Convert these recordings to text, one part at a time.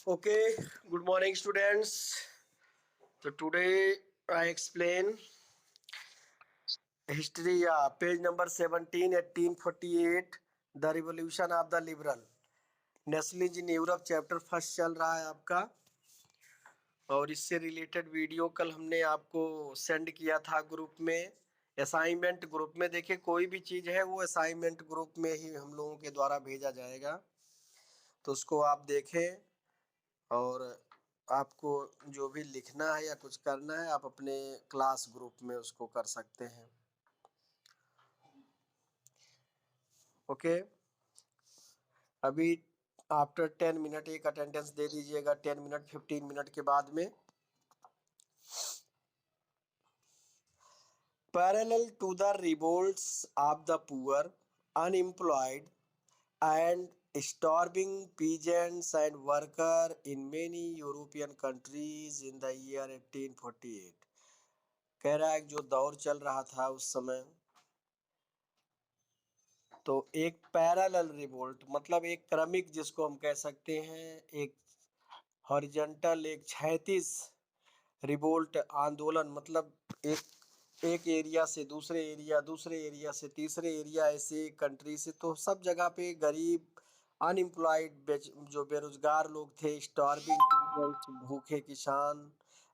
Okay, good morning, students. So today I explain history, page number 17, 1848, the revolution of the liberal. Nationalism in Europe chapter first चल रहा है आपका, और इससे related video कल हमने आपको सेंड किया था ग्रुप में, असाइनमेंट ग्रुप में। देखिए, कोई भी चीज़ है वो असाइनमेंट ग्रुप में ही हम लोगों के द्वारा भेजा जाएगा, तो उसको आप देखें। और आपको जो भी लिखना है या कुछ करना है, आप अपने क्लास ग्रुप में उसको कर सकते हैं। ओके, अभी आफ्टर 10 मिनट एक अटेंडेंस दे दीजिएगा, 10 मिनट 15 मिनट के बाद में। Parallel to the revolts of the poor, unemployed and starving peasants and worker in many European countries in the year 1848। कह रहा है जो दौर चल रहा था उस समय, तो एक पैरेलल रिवोल्ट मतलब एक क्रमिक, जिसको हम कह सकते हैं, एक हॉरिजॉन्टल, एक क्षैतिज रिवोल्ट आंदोलन, मतलब एक एरिया से दूसरे एरिया, दूसरे एरिया से तीसरे एरिया, ऐसे कंट्री से। तो सब जगह पे गरीब, अनएम्प्लॉयड, जो बेरोजगार लोग थे, स्टार्विंग, भूखे किसान,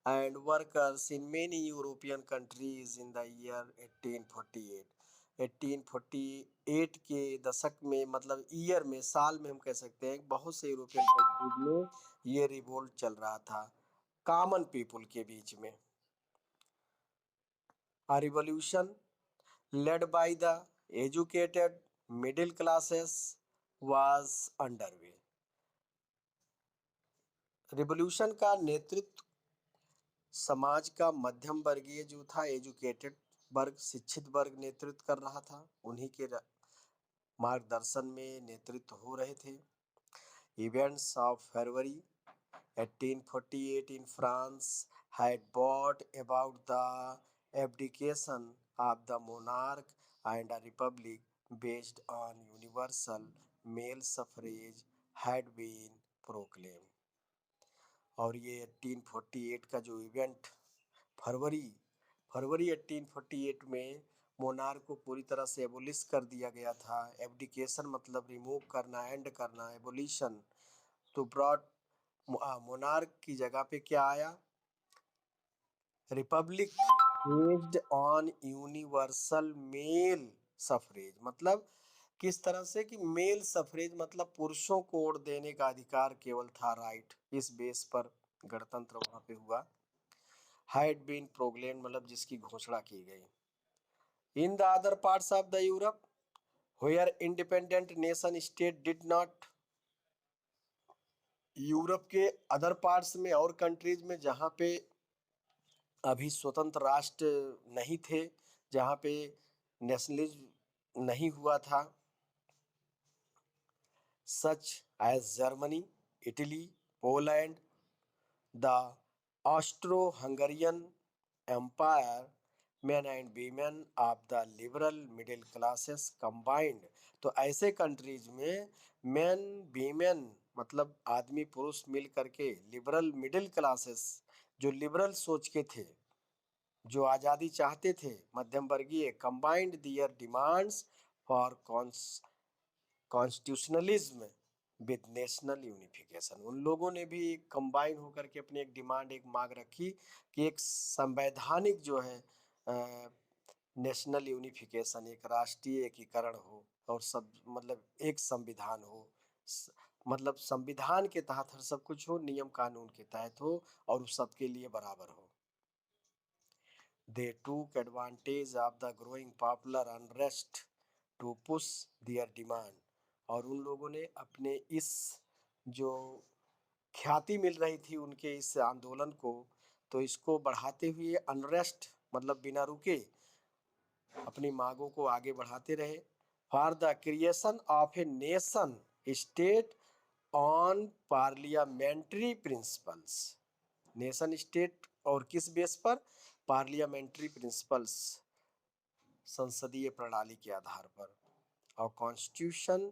and workers in many European countries in the year 1848। 1848 के दशक में, मतलब ईयर में, साल में हम कह सकते हैं, बहुत से यूरोपियन कंट्रीज में ये रिवोल्ट चल रहा था कॉमन पीपुल के बीच में। A revolution led by the educated middle classes was underway। Revolution का नेतृत्व समाज का मध्यम वर्गीय जो था, एजुकेटेड वर्ग, शिक्षित वर्ग नेतृत्व कर रहा था। उन्हीं के मार्गदर्शन में नेतृत्व हो रहे थे। Events of February 1848 in France had brought about the abdication of the monarch and a republic based on universal male suffrage had been proclaimed। और ये 1848 का जो इवेंट, फरवरी फरवरी 1848 में मोनार्क को पूरी तरह से एबोलिश कर दिया गया था। एब्डिकेशन मतलब रिमूव करना, एंड करना, एबोलिशन। तो ब्रॉड मोनार्क की जगह पे क्या आया? Republic based on universal male suffrage. मतलब किस तरह से कि मेल सफरेज मतलब पुरुषों को वोट देने का अधिकार केवल था, राइट। इस बेस पर गणतंत्र वहां पे हुआ। हैड बीन प्रोक्लेम्ड मतलब जिसकी घोषणा की गई। In the other parts of the Europe where independent nation state did not. Europe के अदर पार्ट्स में और कंट्रीज में जहाँ पे अभी स्वतंत्र राष्ट्र नहीं थे, जहाँ पे नेशनलिज्म नहीं हुआ था, such as Germany, Italy, Poland, the Austro-Hungarian empire, men and women of the liberal middle classes combined। तो ऐसे कंट्रीज में men women मतलब आदमी पुरुष मिल करके, लिबरल मिडिल क्लासेस जो लिबरल सोच के थे, जो आज़ादी चाहते थे, मध्यम वर्गीय, combined their demands for constitutionalism with national unification. उन लोगों ने भी कंबाइन होकर के अपनी एक डिमांड, एक मांग रखी कि एक संवैधानिक जो है नेशनल यूनिफिकेशन, एक राष्ट्रीय एकीकरण हो, और सब मतलब एक संविधान हो, मतलब संविधान के तहत हर सब कुछ हो, नियम कानून के तहत हो, और उस सबके लिए बराबर हो। They took advantage of the growing popular unrest to push their demand। और उन लोगों ने अपने इस जो ख्याति मिल रही थी उनके इस आंदोलन को, तो इसको बढ़ाते हुए अनरेस्ट मतलब बिना रुके अपनी मांगों को आगे बढ़ाते रहे। For the creation of a nation state on parliamentary principles. Nation state और किस बेस पर? पार्लियामेंट्री प्रिंसिपल्स, संसदीय प्रणाली के आधार पर। और constitution,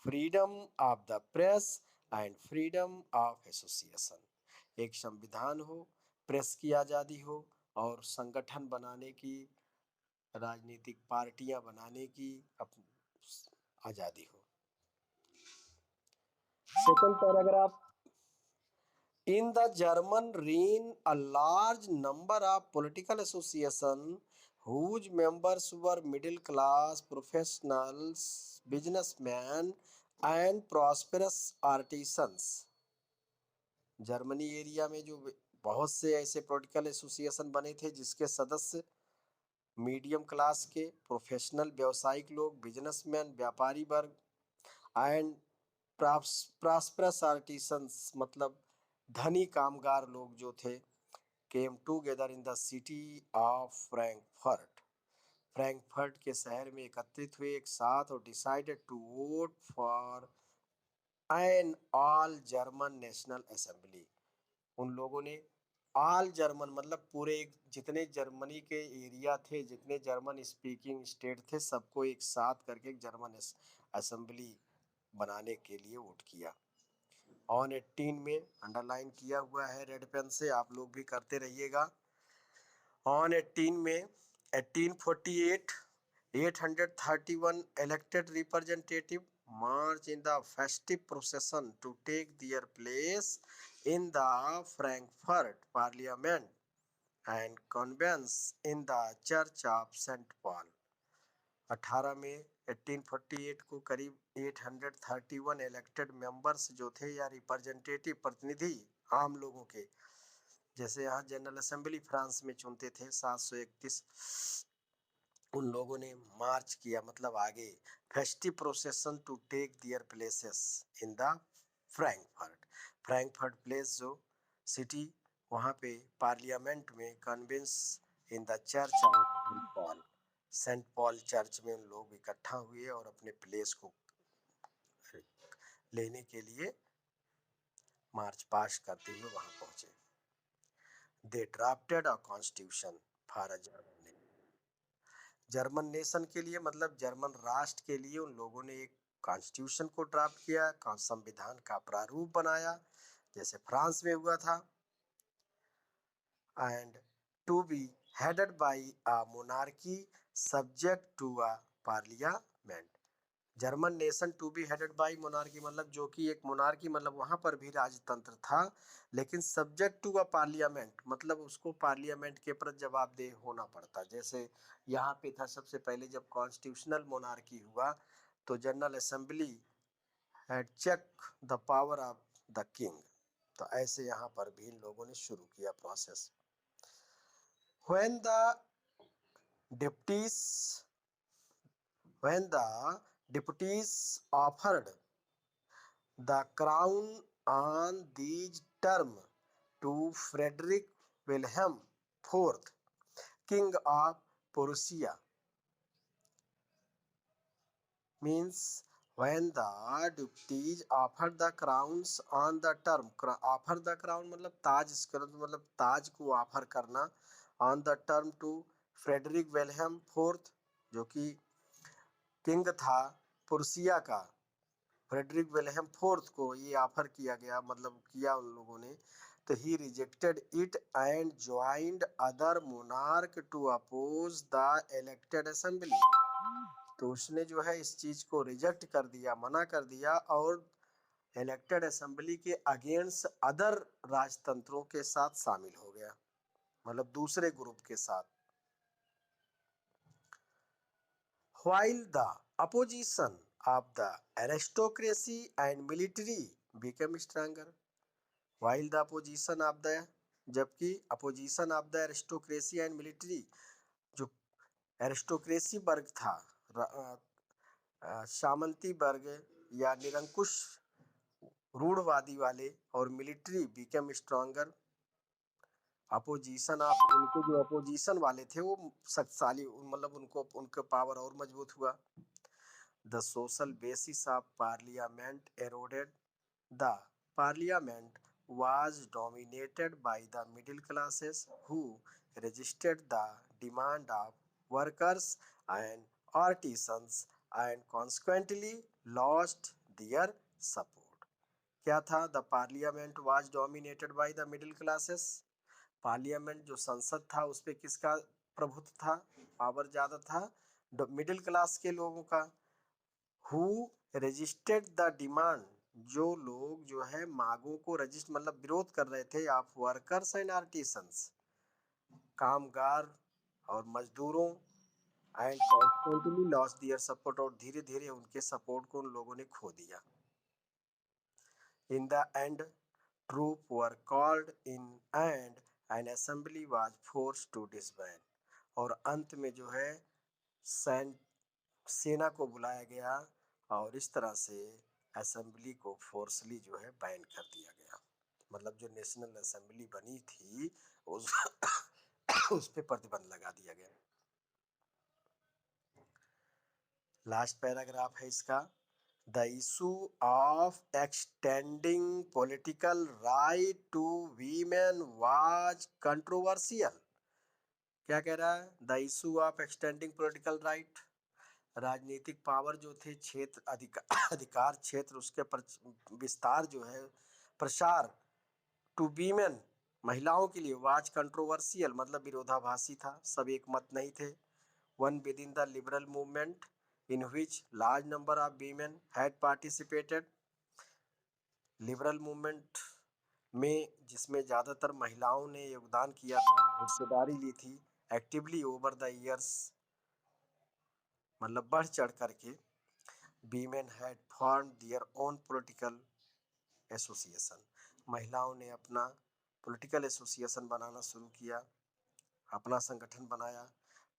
freedom of the press and freedom of association. एक संविधान हो, प्रेस की आज़ादी हो और संगठन बनाने की, राजनीतिक पार्टियां बनाने की आज़ादी हो। Second paragraph, in the German Rhine, a large number of political associations whose members were middle class, professionals, businessmen, and prosperous artisans। Germany area में जो बहुत से ऐसे पॉलिटिकल एसोसिएशन बने थे जिसके सदस्य मीडियम क्लास के, प्रोफेशनल व्यावसायिक लोग, बिजनेसमैन व्यापारी वर्ग, एंड प्रॉस्परस आर्टिसंस मतलब धनी कामगार लोग जो थे, came together in the city of Frankfurt. Frankfurt के शहर में एकत्रित हुए एक साथ और decided to vote for an all German national assembly. उन लोगों ने ऑल जर्मन मतलब पूरे जितने जर्मनी के एरिया थे, जितने जर्मन स्पीकिंग स्टेट थे, सबको एक साथ करके एक जर्मन असेंबली बनाने के लिए वोट किया। ऑन 18 में अंडरलाइन किया हुआ है रेड पेन से, आप लोग भी करते रहिएगा। ऑन 18 में 1848 831 elected representative march in the festive procession to take their place in the Frankfurt Parliament and convents in the Church of St. Paul। 18 में 1848 को करीब 831 इलेक्टेड मेंबर्स जो थे या रिप्रेजेंटेटिव प्रतिनिधि आम लोगों के, जैसे यहाँ जनरल असेंबली फ्रांस में चुनते थे 731, उन लोगों ने मार्च किया मतलब आगे, festive procession to take their places in the Frankfurt. Frankfurt place जो सिटी, वहाँ पे पार्लियामेंट में convenes in the church of Saint Paul church में उन लोग इकट्ठा हुए और अपने प्लेस को लेने के लिए मार्च पास करते हुए वहां पहुंचे। They drafted a constitution for a German, German nation के लिए मतलब जर्मन राष्ट्र के लिए उन लोगों ने एक कॉन्स्टिट्यूशन को ड्राफ्ट किया, संविधान का प्रारूप बनाया जैसे फ्रांस में हुआ था। And to be headed by a monarchy subject to a parliament. German nation to be headed by monarchy मतलब जो कि एक मोनार्की मतलब वहां पर भी राजतंत्र था, लेकिन सब्जेक्ट टू अ पार्लियामेंट मतलब उसको पार्लियामेंट के प्रति जवाबदेह होना पड़ता। जैसे यहाँ पे था सबसे पहले जब कॉन्स्टिट्यूशनल मोनार्की हुआ तो general assembly had check the power of the king, तो ऐसे यहाँ पर भी इन लोगों ने शुरू किया process. When the deputies when the deputies offered the crown on these term to Frederick Wilhelm IV, King of Prussia, means when the deputies offered the crowns on the term, offer the crown मतलब ताज, मतलब ताज को offer करना, on the term to Frederick Wilhelm IV जो कि king था पुर्सिया का, Frederick Wilhelm fourth को ये ऑफर किया गया मतलब किया उन लोगों ने, तो ही rejected it and joined other monarch to oppose the elected assembly. तो उसने जो है इस चीज को रिजेक्ट कर दिया, मना कर दिया और इलेक्टेड असेंबली के अगेंस्ट अदर राजतंत्रों के साथ शामिल हो गया, मतलब दूसरे ग्रुप के साथ। While the opposition of the aristocracy and military became stronger, while the opposition of the, जबकि opposition of the aristocracy and military, जो एरिस्टोक्रेसी वर्ग था, सामंती वर्ग या निरंकुश रूढ़वादी वाले, और military become stronger, opposition of, उनके जो अपोजिशन वाले थे वो शक्तिशाली, मतलब उनको उनका पावर और मजबूत हुआ। The social basis of parliament eroded. The parliament was dominated by the middle classes who resisted the demand of workers and artisans and consequently lost their support. क्या था? The parliament was dominated by the middle classes. Parliament जो संसद था उस पे किसका प्रभुत्व था, पावर ज्यादा था? मिडिल क्लास के लोगों का। हु रजिस्टर्ड द डिमांड, जो लोग जो है मांगों को रजिस्ट मतलब विरोध कर रहे थे, ऑफ वर्कर्स एंड आर्टिसंस, कामगार और मजदूरों, and constantly lost their support, और धीरे धीरे उनके सपोर्ट को उन लोगों ने खो दिया। In the end troop were called in and an assembly was forced to disband, और अंत में जो है सेना को बुलाया गया और इस तरह से असेंबली को फोर्सली जो है बैन कर दिया गया। मतलब जो नेशनल असेंबली बनी थी उस उस पे प्रतिबंध लगा दिया गया। लास्ट पैराग्राफ है इसका। The issue of extending political right to women was controversial. क्या कह रहा है? The issue of extending political right, राजनीतिक पावर जो थे, क्षेत्र अधिकार क्षेत्र, उसके विस्तार जो है, प्रसार टू वीमेन, महिलाओं के लिए, वाज कंट्रोवर्शियल मतलब विरोधाभासी था, सब एक मत नहीं थे। One with in the liberal movement in which large number of women had participated, liberal movement में जिसमें ज़्यादातर महिलाओं ने योगदान किया था, हिस्सेदारी ली थी, एक्टिवली ओवर द ईयर्स, मतलब बढ़ चढ़ करके, women had form their own political association, महिलाओं ने अपना पॉलिटिकल एसोसिएशन बनाना शुरू किया, अपना संगठन बनाया,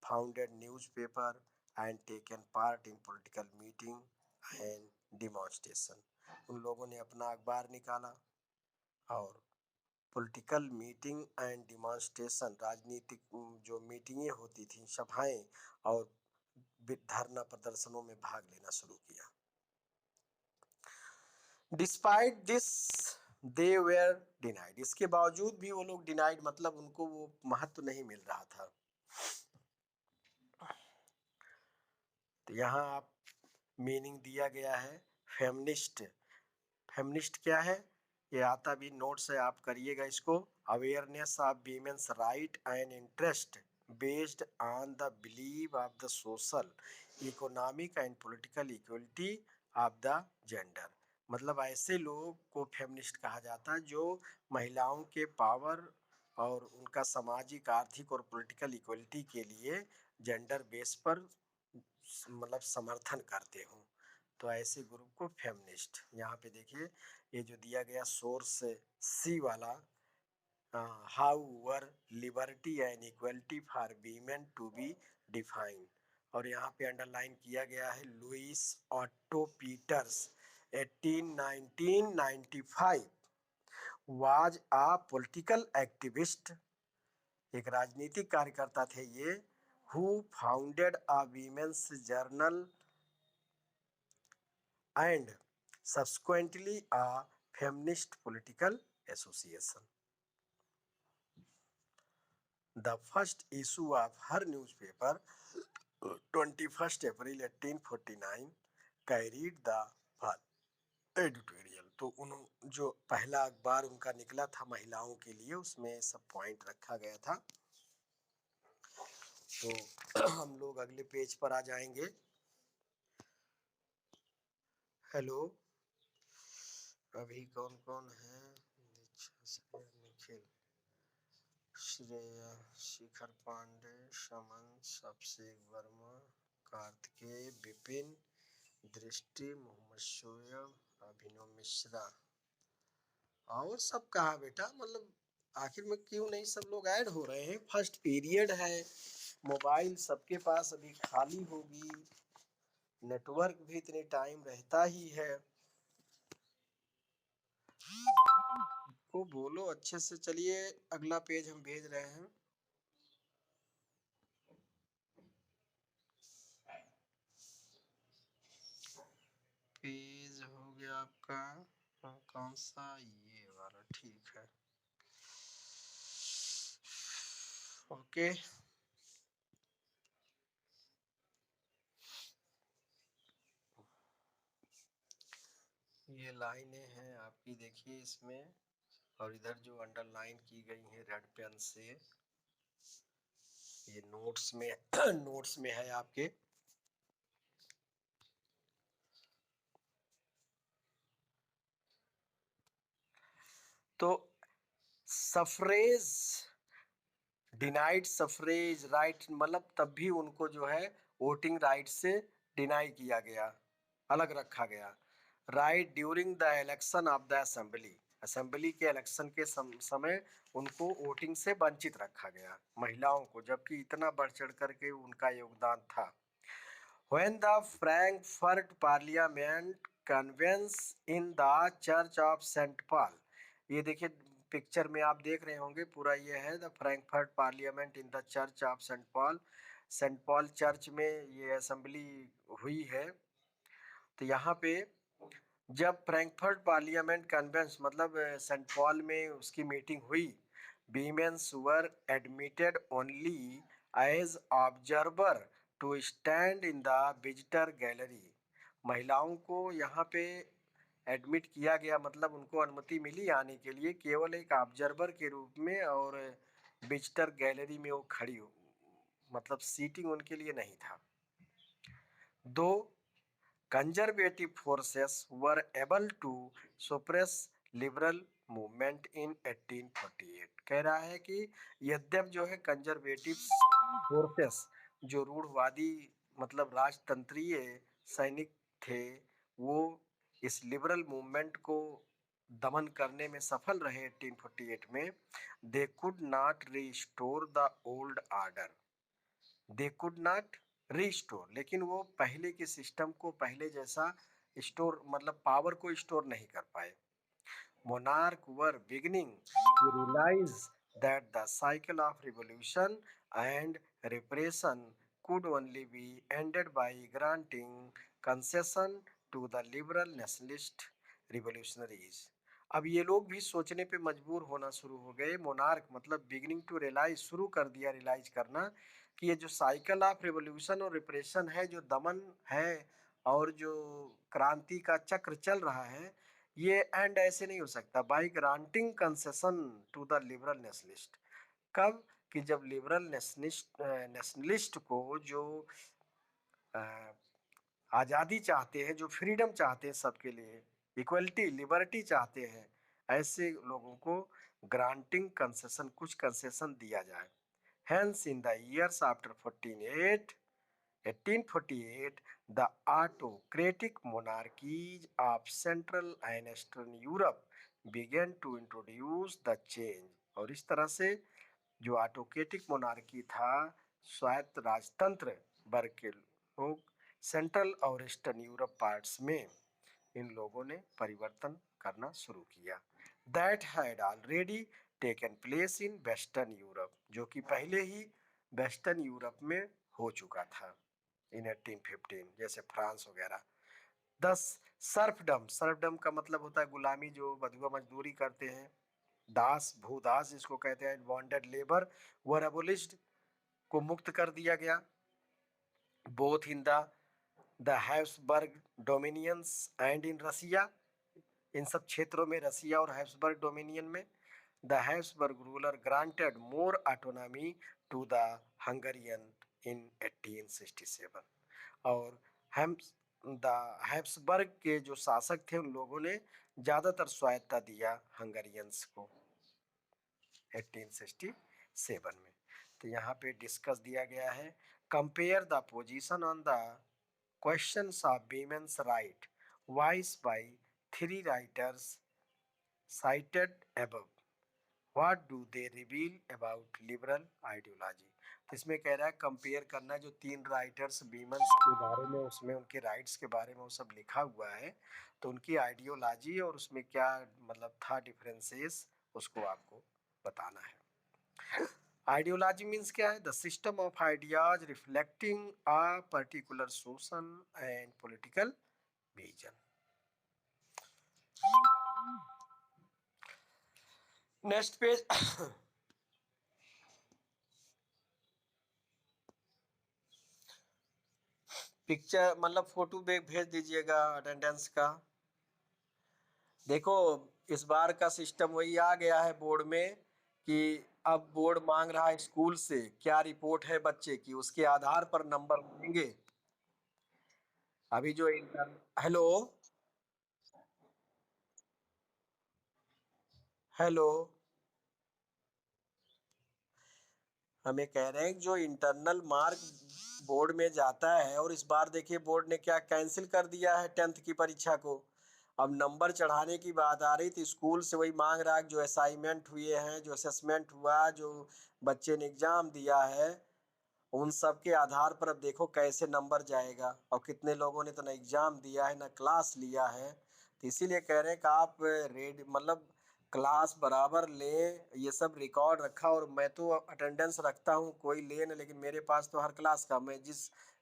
founded newspaper and taken part in political meeting and demonstration, उन लोगों ने अपना अखबार निकाला और पॉलिटिकल मीटिंग एंड डिमॉन्स्ट्रेशन, राजनीतिक जो मीटिंगें होती थी, सभाएं और धरना प्रदर्शनों में भाग लेना शुरू किया। Despite this they were denied, इसके बावजूद भी वो लोग डिनाइड मतलब उनको वो महत्व नहीं मिल रहा था। तो यहाँ आप मीनिंग दिया गया है फेमिनिस्ट। फेमिनिस्ट क्या है? ये आता भी नोट से आप करिएगा इसको। Awareness of women's right and interest based on the believe of the social economic and political equality of the gender, मतलब ऐसे लोग को फेमिनिस्ट कहा जाता है जो महिलाओं के पावर और उनका सामाजिक, आर्थिक और पॉलिटिकल इक्वलिटी के लिए जेंडर बेस पर मतलब समर्थन करते हों, तो ऐसे ग्रुप को फेमिनिस्ट। यहाँ पे देखिए ये जो दिया गया सोर्स सी वाला, how were liberty and equality for women to be defined, और यहाँ पे अंडरलाइन किया गया है Louise Otto Peters 1995 was a political activist, एक राजनीतिक कार्यकर्ता थे ये, who founded a women's journal and subsequently a feminist political association. The first issue of her newspaper, 21st April 1849, carried the editorial. तो उन जो पहला अखबार उनका निकला था महिलाओं के लिए, उसमें सब पॉइंट रखा गया था। तो हम लोग अगले पेज पर आ जाएंगे। हेलो, अभी कौन कौन है? निखिल, श्रेया, शिखर पांडे, समन, अभिषेक वर्मा, कार्तिकेय, विपिन, दृष्टि, मोहम्मद शोएब, अभिनव मिश्रा, और सब कहा बेटा? मतलब आखिर में क्यों नहीं सब लोग ऐड हो रहे हैं? फर्स्ट पीरियड है, मोबाइल सबके पास अभी खाली होगी, नेटवर्क भी इतने टाइम रहता ही है, को बोलो अच्छे से। चलिए अगला पेज हम भेज रहे हैं। पेज हो गया आपका कौन सा? ये वाला, ठीक है, ओके। ये लाइनें हैं आपकी, देखिए इसमें, और इधर जो अंडरलाइन की गई है रेड पेन से, ये नोट्स में नोट्स में है आपके। तो सफरेज, डिनाइड सफरेज राइट, मतलब तब भी उनको जो है वोटिंग राइट से डिनाई किया गया, अलग रखा गया। Right during the election of the assembly, assembly के इलेक्शन के समय उनको वोटिंग से वंचित रखा गया, महिलाओं को, जबकि इतना बढ़ चढ़ करके उनका योगदान था। When the Frankfurt Parliament convenes in the Church of St. Paul, ये देखिए पिक्चर में आप देख रहे होंगे, पूरा ये है the Frankfurt parliament in the church of Saint Paul, Saint Paul church में ये असेंबली हुई है। तो यहाँ पे जब फ्रैंकफर्ट पार्लियामेंट कन्वेंस मतलब सेंट पॉल में उसकी मीटिंग हुई, women's were admitted only as observer to stand in the visitor gallery, महिलाओं को यहाँ पे एडमिट किया गया, मतलब उनको अनुमति मिली आने के लिए केवल एक ऑब्जर्वर के रूप में, और विजिटर गैलरी में वो खड़ी हो, मतलब सीटिंग उनके लिए नहीं था। दो conservative forces were able to suppress liberal movement in 1848, कह रहा है कि यद्यप जो है कंजर्वेटिव फोर्सेस, जो रूढ़वादी मतलब राजतंत्रीय सैनिक थे, वो इस लिबरल मूवमेंट को दमन करने में सफल रहे 1848 में। They could not restore the old order, they could not restore, लेकिन वो पहले के सिस्टम को पहले जैसा स्टोर मतलब पावर को स्टोर नहीं कर पाए। Monarch were beginning to realise that the cycle of revolution and repression could only be ended by granting concession to the liberal nationalist revolutionaries। अब ये लोग भी सोचने पे मजबूर होना शुरू हो गए। मोनार्क मतलब बिगिनिंग टू रियलाइज, शुरू कर दिया रियलाइज करना, कि ये जो साइकिल ऑफ रिवोल्यूशन और रिप्रेशन है, जो दमन है और जो क्रांति का चक्र चल रहा है, ये एंड ऐसे नहीं हो सकता by granting concession to the liberal nationalist. कब? कि जब लिबरल नेशनलिस्ट को जो आज़ादी चाहते हैं, जो फ्रीडम चाहते हैं सबके लिए, इक्वलिटी लिबर्टी चाहते हैं, ऐसे लोगों को ग्रांटिंग कंसेशन, कुछ कंसेशन दिया जाए। Hence, in the years after 1848, the autocratic monarchies of Central and Eastern Europe began to introduce the change। और इस तरह से जो ऑटोक्रेटिक मोनार्की था, स्वायत्त राजतंत्र वर्ग के लोग सेंट्रल और ईस्टर्न यूरोप पार्ट्स में, इन लोगों ने परिवर्तन करना शुरू किया। That had already taken place in western Europe, जो कि पहले ही वेस्टर्न यूरोप में हो चुका था इन 1815, जैसे फ्रांस वगैरह। 10 सर्फडम, सर्फडम का मतलब होता है गुलामी, जो बधुआ मजदूरी करते हैं, दास भूदास जिसको कहते हैं, बॉन्डेड लेबर, वर एबोलिश्ड, को मुक्त कर दिया गया। Both in the Habsburg dominions and in Russia, इन सब क्षेत्रों में, रसिया और हैब्सबर्ग डोमिनियन में। The Habsburg ruler granted more autonomy to the Hungarian in 1867, और हैम्स द हैब्सबर्ग के जो शासक थे, उन लोगों ने ज़्यादातर स्वायत्ता दिया हंगरियंस को 1867 में। तो यहाँ पे डिस्कस दिया गया है, compare the position on the questions of women's right wise by 3 writers cited above, what do they reveal about liberal ideology। तो इसमें कह रहा है कंपेयर करना, जो 3 राइटर्स वीमेंस के बारे में, उसमें उनके राइट्स के बारे में वो सब लिखा हुआ है, तो उनकी आइडियोलॉजी और उसमें क्या मतलब था डिफरेंसेस, उसको आपको बताना है। आइडियोलॉजी मीन्स क्या है? The system of ideas reflecting a particular social and political vision. Next page. Picture मतलब फोटो भेज दीजिएगा अटेंडेंस का। देखो, इस बार का सिस्टम वही आ गया है बोर्ड में कि अब बोर्ड मांग रहा है स्कूल से क्या रिपोर्ट है बच्चे की, उसके आधार पर नंबर देंगे। अभी जो इंटर हेलो हेलो हमें कह रहे हैं कि जो इंटरनल मार्क बोर्ड में जाता है, और इस बार देखिए बोर्ड ने क्या कैंसिल कर दिया है 10th की परीक्षा को। अब नंबर चढ़ाने की बात आ रही थी, स्कूल से वही मांग रहा है कि जो असाइनमेंट हुए हैं, जो असेसमेंट हुआ, जो बच्चे ने एग्जाम दिया है, उन सब के आधार पर अब देखो कैसे नंबर जाएगा। और कितने लोगों ने तो ना एग्जाम दिया है ना क्लास लिया है। तो इसीलिए कह रहे हैं कि आप रेड मतलब क्लास बराबर ले, ये सब रिकॉर्ड रखा। और मैं तो अटेंडेंस रखता हूँ, कोई ले न, लेकिन मेरे पास तो हर क्लास का, मैं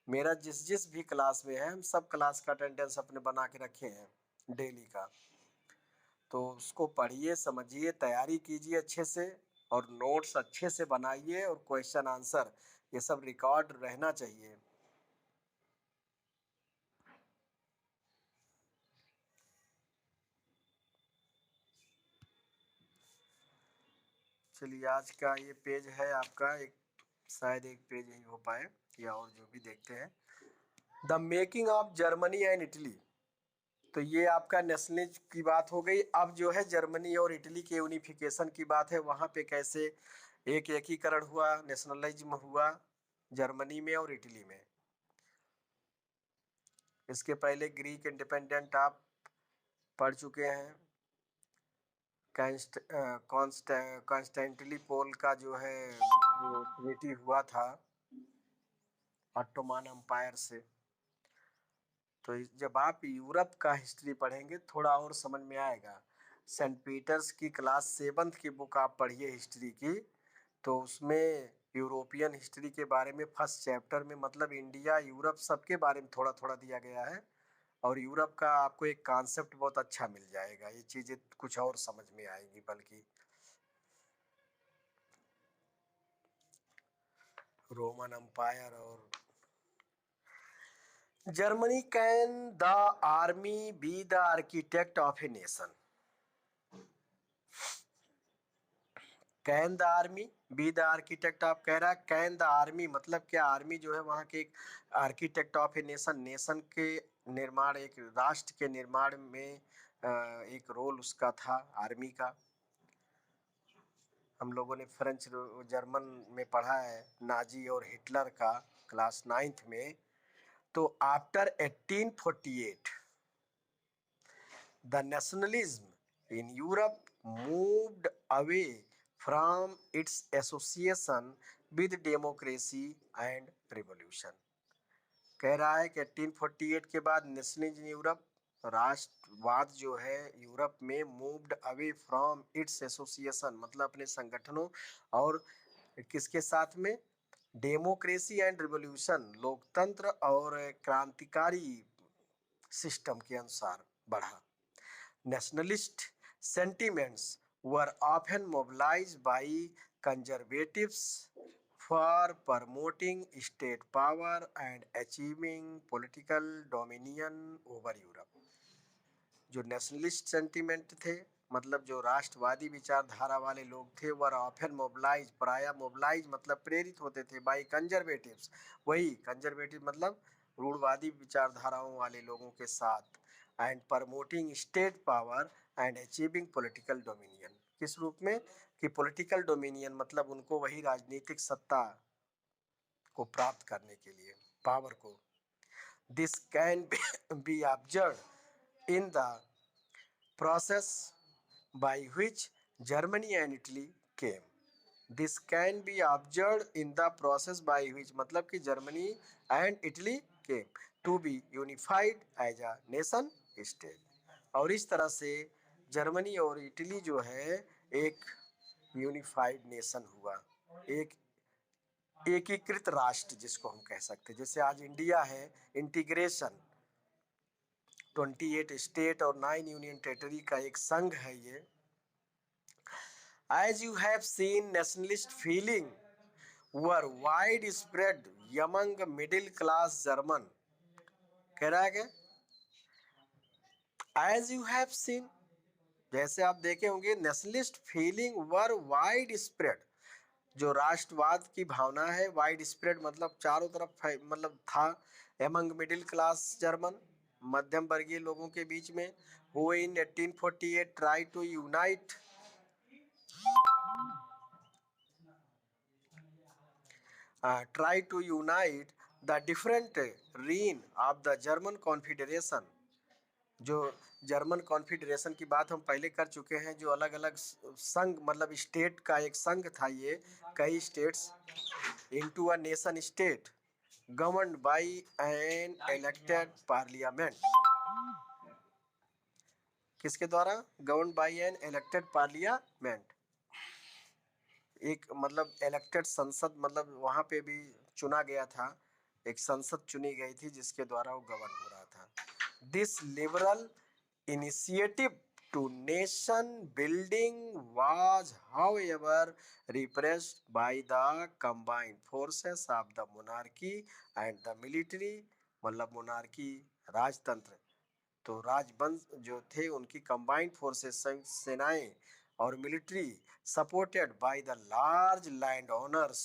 मेरा जिस जिस भी क्लास में है, हम सब क्लास का अटेंडेंस अपने बना के रखे हैं डेली का। तो उसको पढ़िए, समझिए, तैयारी कीजिए अच्छे से, और नोट्स अच्छे से बनाइए, और क्वेश्चन आंसर ये सब रिकॉर्ड रहना चाहिए। चलिए, आज का ये पेज है आपका, एक शायद एक पेज ही हो पाए, या और जो भी देखते हैं। The making of Germany and Italy. तो ये आपका नेशनलिज्म की बात हो गई। अब जो है जर्मनी और इटली के यूनिफिकेशन की बात है, वहाँ पे कैसे एक एकीकरण हुआ, नेशनलिज्म हुआ जर्मनी में और इटली में। इसके पहले ग्रीक इंडिपेंडेंट आप पढ़ चुके हैं। कॉन्स्टेंटिनोपल का जो है वो ट्रीटी हुआ था ऑटोमान एम्पायर से। तो जब आप यूरोप का हिस्ट्री पढ़ेंगे थोड़ा और समझ में आएगा। सेंट पीटर्स की क्लास 7th की बुक आप पढ़िए हिस्ट्री की, तो उसमें यूरोपियन हिस्ट्री के बारे में फर्स्ट चैप्टर में, मतलब इंडिया यूरोप सबके बारे में थोड़ा थोड़ा दिया गया है। और यूरोप का आपको एक कॉन्सेप्ट बहुत अच्छा मिल जाएगा, ये चीज़ें कुछ और समझ में आएंगी। बल्कि रोमन अम्पायर और Germany. Can the army be the architect of a nation? Can the army be the architect of, कह रहा है कैन द आर्मी मतलब क्या, आर्मी जो है वहाँ के एक architect of a nation, nation के निर्माण, एक राष्ट्र के निर्माण में एक रोल उसका था आर्मी का। हम लोगों ने फ्रेंच जर्मन में पढ़ा है, नाजी और हिटलर का, क्लास 9th में। तो after 1848 the nationalism in Europe moved away from its association with democracy and revolution. कह रहा है कि 1848 के बाद नेशनलिज्म यूरोप, राष्ट्रवाद जो है यूरोप में, moved away from its association मतलब अपने संगठनों, और किसके साथ में, डेमोक्रेसी एंड रिवॉल्यूशन, लोकतंत्र और क्रांतिकारी सिस्टम के अनुसार बढ़ा। Nationalist sentiments were often mobilized by conservatives for promoting state power and achieving political dominion over Europe. जो नेशनलिस्ट सेंटिमेंट थे, मतलब जो राष्ट्रवादी विचारधारा वाले लोग थे, वह ऑफन मोबिलाइज, प्राय मोबिलाइज मतलब प्रेरित होते थे, बाई कंजर्वेटिव्स, वही कंजर्वेटिव मतलब रूढ़वादी विचारधाराओं वाले लोगों के साथ, and promoting state power and achieving political dominion. किस रूप में, कि पॉलिटिकल डोमिनियन मतलब उनको वही राजनीतिक सत्ता को प्राप्त करने के लिए, पावर को। This can be observe in the process by which Germany and Italy came. This can be observed in the process by which मतलब कि Germany and Italy came to be unified as a nation state। और इस तरह से Germany और Italy जो है एक यूनिफाइड नेशन हुआ, एक एकीकृत राष्ट्र जिसको हम कह सकते हैं। जैसे आज इंडिया है, इंटीग्रेशन, 28 स्टेट और 9 यूनियन टेरिटरी का एक संघ है ये। As you have seen, nationalist feeling were widespread among middle class German। कह रहा है क्या, as you have seen जैसे आप देखे होंगे नेशनलिस्ट फीलिंग वर वाइड स्प्रेड, जो राष्ट्रवाद की भावना है वाइड स्प्रेड मतलब चारों तरफ मतलब था एमंग मिडिल क्लास जर्मन, मध्यम वर्गीय लोगों के बीच में, who in 1848 tried to unite the different reign of the German confederation. जो जर्मन कॉन्फिडरेशन की बात हम पहले कर चुके हैं, जो अलग अलग संघ मतलब स्टेट का एक संघ था, ये कई states into a nation state governed bye an elected parliament. किसके द्वारा? Governed bye an elected parliament, एक मतलब इलेक्टेड संसद, मतलब वहां पे भी चुना गया था, एक संसद चुनी गई थी जिसके द्वारा वो गवर्न हो रहा था। This liberal initiative to nation building was however repressed by the combined forces of the monarchy and the military, मतलब मोनार्की राजतंत्र, तो राजवंश जो थे उनकी कंबाइंड फोर्सेस सेनाएं और military supported by the large land owners,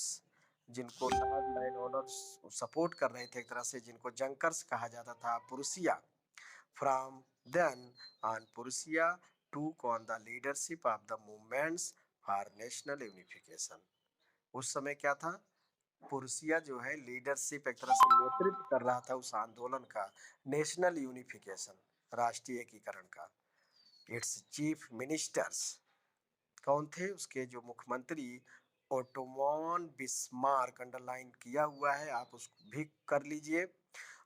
जिनको लार्ज लैंड ओनर्स सपोर्ट कर रहे थे एक तरह से, जिनको जंकर्स कहा जाता था, पुरुषिया। From then on, Prussia took on the leadership of the movements for national unification. उस समय क्या था? पुरुषिया जो है लीडरशिप एक तरह से नेतृत्व कर रहा था उस आंदोलन का, नेशनल यूनिफिकेशन, राष्ट्रीय एकीकरण का। इट्स चीफ मिनिस्टर्स कौन थे? उसके जो मुख्यमंत्री ओटोमान बिस्मार्क, अंडरलाइन किया हुआ है आप, उसको भी कर लीजिए।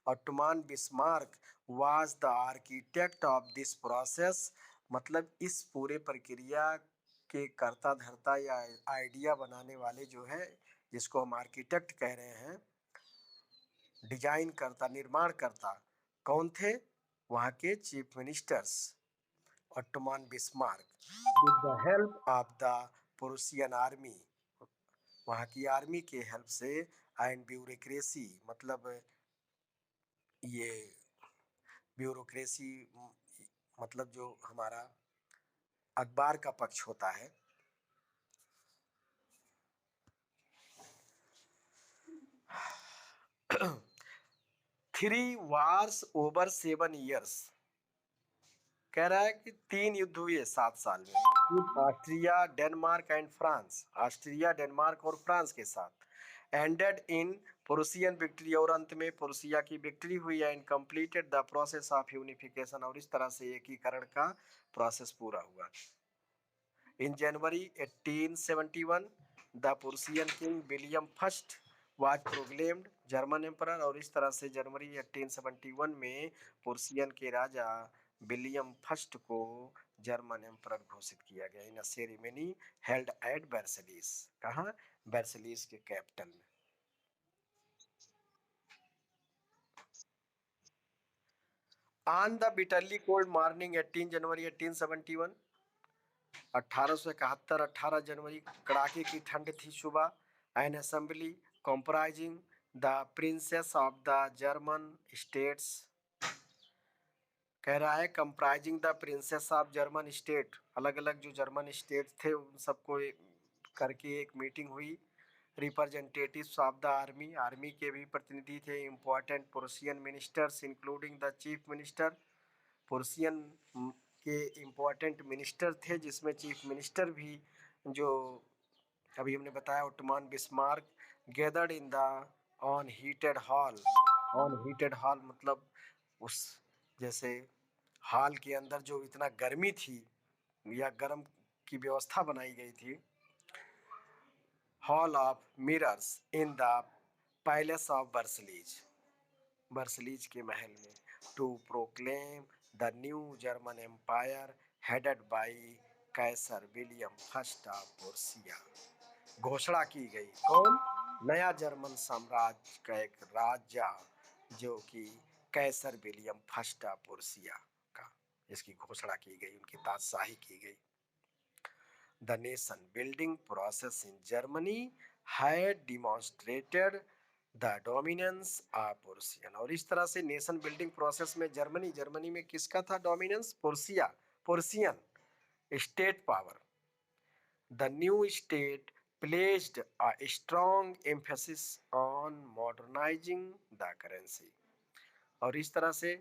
Ottoman Bismarck was the architect of this process, मतलब इस पूरे प्रक्रिया के कर्ता धर्ता या आइडिया बनाने वाले जो है, जिसको हम आर्किटेक्ट कह रहे हैं, डिजाइन करता, निर्माण करता, कौन थे? वहाँ के chief ministers Ottoman Bismarck, with the help of the Prussian army, वहाँ की आर्मी के हेल्प से, एंड ब्यूरोक्रेसी, मतलब ये ब्यूरोक्रेसी मतलब जो हमारा अखबार का पक्ष होता है, थ्री वार्स ओवर 7 years, कह रहा है कि 3 युद्ध हुए 7 साल में, Austria Denmark and France, Austria Denmark और फ्रांस के साथ, एंडेड इन प्रूसियन विक्ट्री, और अंत में प्रूसिया की विक्ट्री हुई, and completed the process of unification, और इस तरह से एकीकरण का प्रोसेस पूरा हुआ। इन जनवरी 1871 the Prussian king William first was proclaimed German emperor, और इस तरह से जनवरी 1871 में प्रूसियन के राजा विलियम फर्स्ट को जर्मन एम्परर घोषित किया गया, in ceremony held at Versailles. कहाँ? वर्सलिस के कैपिटल में। On the bitterly cold morning 18 जनवरी 1871, 1871 18 जनवरी, कड़ाके की ठंड थी सुबह, N assembly comprising the princess of the German states, कह रहा है comprising the princess of German state, अलग अलग जो जर्मन स्टेट थे उन सबको करके एक मीटिंग हुई। Representatives of the army, army के भी प्रतिनिधि थे। Important Prussian ministers including the chief minister, Prussian के इम्पोर्टेंट मिनिस्टर थे जिसमें चीफ मिनिस्टर भी, जो अभी हमने बताया Ottoman Bismarck, gathered in the on heated hall, on heated hall मतलब उस जैसे हॉल के अंदर जो इतना गर्मी थी या गर्म की व्यवस्था बनाई गई थी, hall of mirrors in the palace of Versailles, Versailles के महल में, to proclaim the new German empire headed by Kaiser William first of Prussia, घोषणा की गई। कौन? नया जर्मन साम्राज्य का एक राज्य जो कि कैसर विलियम फर्स्ट ऑफ प्रूसिया का, इसकी घोषणा की गई, उनकी ताजशाही की गई। The nation building process in Germany had demonstrated the dominance of Prussian, और इस तरह से नेशन बिल्डिंग प्रोसेस में जर्मनी में किसका था dominance? Prussia, Prussian State power. The new state placed a strong emphasis on modernizing the currency. और इस तरह से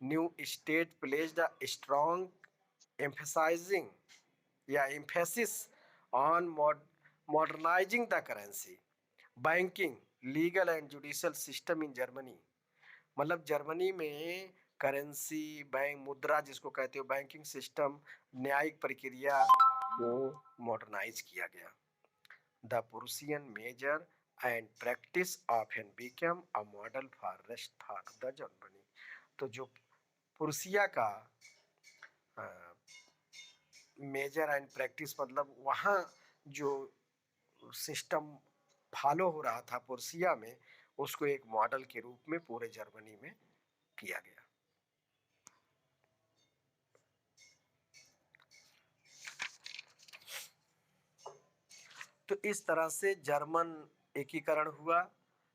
new state placed a strong emphasizing या emphasis on modernizing the currency, banking, legal and judicial system in Germany. मतलब Germany में currency, bank, मुद्रा जिसको कहते हो, बैंकिंग सिस्टम, न्यायिक प्रक्रिया को मॉडर्नाइज किया गया. The Prussian measure and practice often become a model for rest for the Germany. तो जो प्रूसिया का मेजर एंड प्रैक्टिस मतलब वहाँ जो सिस्टम फॉलो हो रहा था प्रूसिया में, उसको एक मॉडल के रूप में पूरे जर्मनी में किया गया. तो इस तरह से जर्मन एकीकरण हुआ.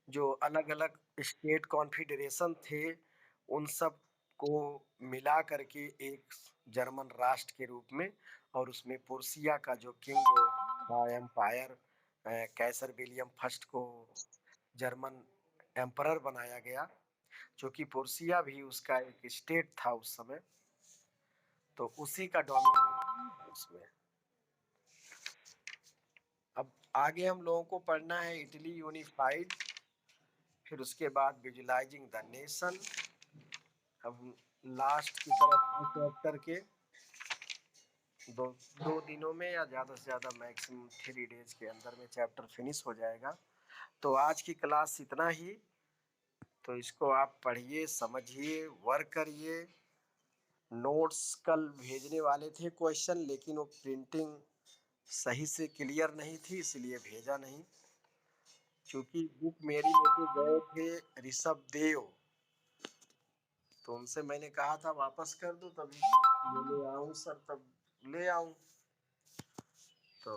जो अलग अलग स्टेट कॉन्फेडरेशन थे उन सब को मिला करके एक जर्मन राष्ट्र के रूप में, और उसमें प्रूसिया का जो किंग था एम्पायर, कैसर विलियम फर्स्ट को जर्मन एम्परर बनाया गया, क्योंकि प्रूसिया भी उसका एक स्टेट था उस समय. तो उसी का डोमिनेशन उसमें. अब आगे हम लोगों को पढ़ना है इटली यूनिफाइड, फिर उसके बाद विजुलाइजिंग द नेशन. अब लास्ट की तरफ चैप्टर के दो दिनों में या ज़्यादा से ज़्यादा मैक्सिमम 3 डेज के अंदर में चैप्टर फिनिश हो जाएगा. तो आज की क्लास इतना ही. तो इसको आप पढ़िए, समझिए, वर्क करिए. नोट्स कल भेजने वाले थे क्वेश्चन, लेकिन वो प्रिंटिंग सही से क्लियर नहीं थी, इसलिए भेजा नहीं. क्योंकि बुक मेरी लेके गए थे ऋषभ देव, तो उनसे मैंने कहा था वापस कर दो, तभी ले आऊं सर, तब ले आऊं. तो